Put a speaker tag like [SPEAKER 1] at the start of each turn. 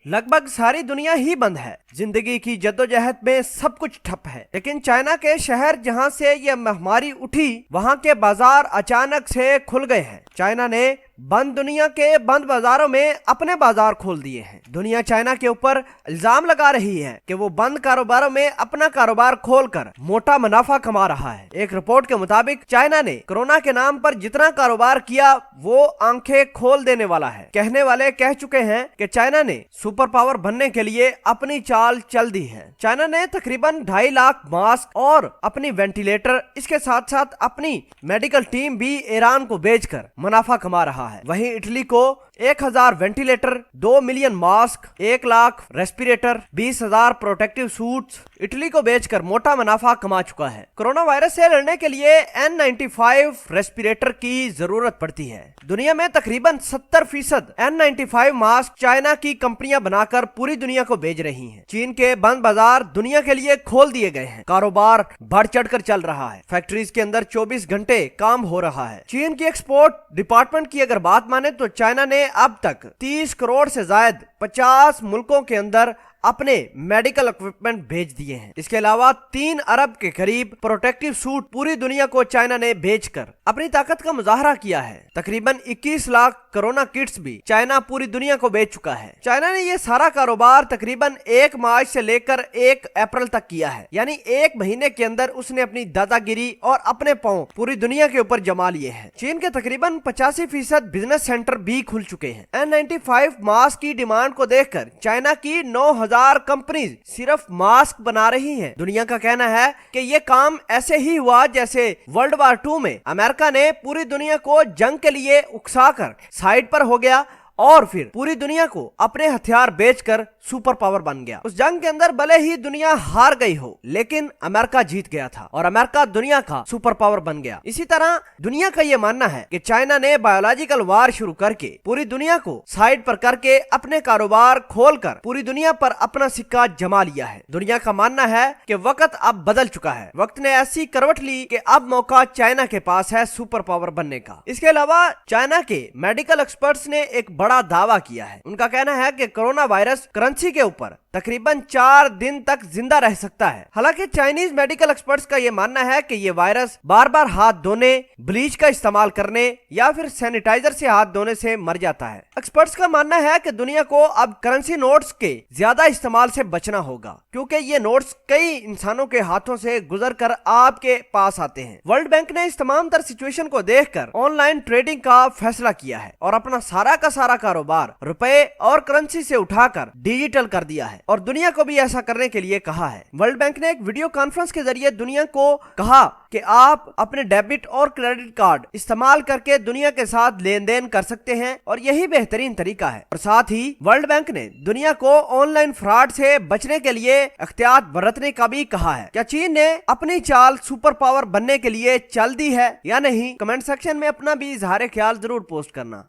[SPEAKER 1] लगभग सारी दुनिया ही बंद है। जिंदगी की जद्दोजहद में सब कुछ ठप है। लेकिन चाइना के शहर जहां से ये महामारी उठी, वहां के बाजार अचानक से खुल गए हैं। चाइना ने बंद दुनिया के बंद बाजारों में अपने बाजार खोल दिए हैं। दुनिया चाइना के ऊपर इल्जाम लगा रही है कि वो बंद कारोबारों में अपना कारोबार खोलकर मोटा मुनाफा कमा रहा है। एक रिपोर्ट के मुताबिक चाइना ने कोरोना के नाम पर जितना कारोबार किया वो आंखें खोल देने वाला है। कहने वाले कह चुके हैं कि चाइना ने सुपर पावर बनने के लिए अपनी चाल चल दी है। चाइना ने तकरीबन 2.5 लाख मास्क और अपनी वेंटिलेटर, इसके साथ साथ अपनी मेडिकल टीम भी ईरान को बेचकर मुनाफा कमा रहा है। वहीं इटली को 1000 ventilator, 2 million mask, 1 lakh respirator, 20,000 protective suits Italy को बेचकर मोटा मुनाफा कमा चुका है। कोरोना वायरस से लड़ने के लिए N95 रेस्पिरेटर की जरूरत पड़ती है। दुनिया में तकरीबन 70% N95 मास्क चाइना की कंपनियां बनाकर पूरी दुनिया को भेज रही हैं। चीन के बंद बाजार दुनिया के लिए खोल दिए गए हैं। कारोबार बढ़ चढ़कर चल रहा है। फैक्ट्रीज के अंदर 24 घंटे काम हो रहा है। चीन की एक्सपोर्ट डिपार्टमेंट की अगर बात माने तो चाइना ने अब तक 30 करोड़ से ज्यादा 50 मुल्कों के अंदर अपने मेडिकल इक्विपमेंट भेज दिए हैं। इसके अलावा 3 अरब के करीब प्रोटेक्टिव सूट पूरी दुनिया को चाइना ने भेजकर अपनी ताकत का मुजाहरा किया है। तकरीबन 21 लाख कोरोना किट्स भी चाइना पूरी दुनिया को बेच चुका है। चाइना ने ये सारा कारोबार तकरीबन 1 मार्च से लेकर 1 अप्रैल तक किया है। यानी 1 महीने के अंदर उसने अपनी दादागिरी और अपने पांव पूरी दुनिया के ऊपर जमा लिए हैं। चीन के तकरीबन 85% बिजनेस सेंटर भी खुल चुके हैं। N95 मास्क की डिमांड को देखकर चाइना की 9,000 कंपनीज सिर्फ मास्क बना रही हैं। दुनिया का कहना है कि ये काम ऐसे ही हुआ जैसे वर्ल्ड वार 2 में अमेरिका ने पूरी दुनिया को जंग के लिए उकसाकर साइड पर हो गया और फिर पूरी दुनिया को अपने हथियार बेचकर सुपर पावर बन गया। उस जंग के अंदर भले ही दुनिया हार गई हो, लेकिन अमेरिका जीत गया था और अमेरिका दुनिया का सुपर पावर बन गया। इसी तरह दुनिया का ये मानना है कि चाइना ने बायोलॉजिकल वार शुरू करके पूरी दुनिया को साइड पर करके अपने कारोबार खोलकर पूरी दुनिया पर अपना सिक्का जमा लिया है। दुनिया का मानना है कि वक्त अब बदल चुका है। वक्त ने ऐसी करवट ली कि अब मौका चाइना के पास है सुपर पावर बनने का। इसके अलावा चाइना के मेडिकल एक्सपर्ट्स ने एक बड़ा दावा किया है। उनका कहना है कि कोरोना वायरस करेंसी के ऊपर तकरीबन 4 दिन तक जिंदा रह सकता है। हालांकि चाइनीज मेडिकल एक्सपर्ट्स का यह मानना है कि यह वायरस बार बार हाथ धोने, ब्लीच का इस्तेमाल करने या फिर सैनिटाइजर से हाथ धोने से मर जाता है। एक्सपर्ट्स का मानना है कि दुनिया को अब करेंसी नोट्स के ज्यादा इस्तेमाल से बचना होगा, क्योंकि ये नोट्स कई इंसानों के हाथों से गुजर कर आपके पास आते हैं। वर्ल्ड बैंक ने इस तमाम तर सिचुएशन को देखकर ऑनलाइन ट्रेडिंग का फैसला किया है और अपना सारा का सारा कारोबार रुपए और करेंसी से उठाकर डिजिटल कर दिया है और दुनिया को भी ऐसा करने के लिए कहा है। वर्ल्ड बैंक ने एक वीडियो कॉन्फ्रेंस के जरिए दुनिया को कहा कि आप अपने डेबिट और क्रेडिट कार्ड इस्तेमाल करके दुनिया के साथ लेन देन कर सकते हैं और यही बेहतरीन तरीका है। और साथ ही वर्ल्ड बैंक ने दुनिया को ऑनलाइन फ्रॉड से बचने के लिए एहतियात बरतने का भी कहा है। क्या चीन ने अपनी चाल सुपर पावर बनने के लिए चल दी है या नहीं? कमेंट सेक्शन में अपना भी इजहार ख्याल जरूर पोस्ट करना।